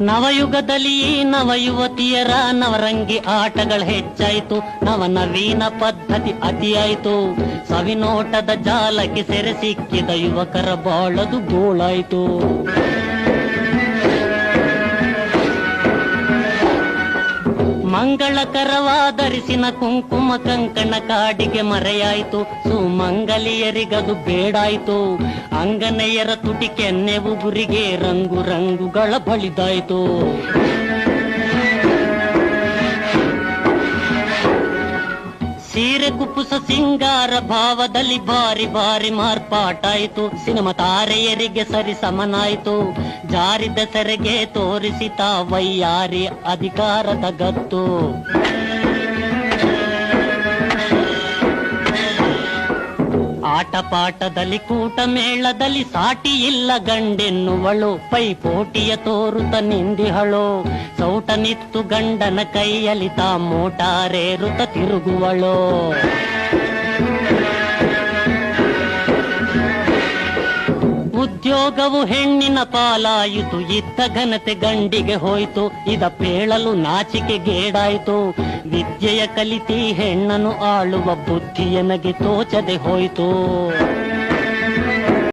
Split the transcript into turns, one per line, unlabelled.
ನವಯುಗದಲ್ಲಿ ನವಯುವತಿಯರ ನವರಂಗಿ ಆಟಗಳು ಹೆಚ್ಚಾಯಿತು, ನವನವೀನ ಪದ್ಧತಿ ಅತಿಯಾಯಿತು, ಸವಿನೋಟದ ಜಾಲಕ್ಕೆ ಸೆರೆ ಸಿಕ್ಕಿದ ಯುವಕರ ಬಾಳದು ಗೋಳಾಯಿತು. ಮಂಗಳಕರವಾದರಿಸಿನ ಕುಂಕುಮ ಕಂಕಣ ಕಾಡಿಗೆ ಮರೆಯಾಯಿತು, ಸುಮಂಗಲಿಯರಿಗದು ಬೇಡಾಯಿತು, ಅಂಗನೆಯರ ತುಟಿ ಕೆನ್ನೆ ಉಗುರಿಗೆ ರಂಗು ರಂಗುಗಳ ಬಳಿದಾಯಿತು. ಸೀರೆ ಕುಪ್ಪುಸ ಸಿಂಗಾರ ಭಾವದಲ್ಲಿ ಬಾರಿ ಬಾರಿ ಮಾರ್ಪಾಟಾಯಿತು, ಸಿನಿಮಾ ತಾರೆಯರಿಗೆ ಸರಿ ಸಮನಾಯಿತು, ಜಾರಿದ ಸೆರೆಗೆ ತೋರಿಸಿತ ವೈಯಾರಿ ಅಧಿಕಾರದ ಗತ್ತು. ಆಟಪಾಠದಲ್ಲಿ ಕೂಟ ಮೇಳದಲ್ಲಿ ಸಾಟಿ ಇಲ್ಲ ಗಂಡೆನ್ನುವಳು, ಪೈಪೋಟಿಯ ತೋರುತ ನಿಂದಿಹಳು, ಸೌಟ ನಿತ್ತು ಗಂಡನ ಕೈಯಲ್ಲಿ ತಾ ಮೋಟಾರೇರುತ ತಿರುಗುವಳು. ಉದ್ಯೋಗವು ಹೆಣ್ಣಿನ ಪಾಲಾಯಿತು, ಇದ್ದ ಘನತೆ ಗಂಡಿಗೆ ಹೋಯಿತು, ಇದ ಪೇಳಲು ನಾಚಿಕೆಗೇಡಾಯಿತು, ವಿದ್ಯೆಯ ಕಲಿತಿ ಹೆಣ್ಣನ್ನು ಆಳುವ ಬುದ್ಧಿಯನಗೆ ತೋಚದೆ ಹೋಯಿತು.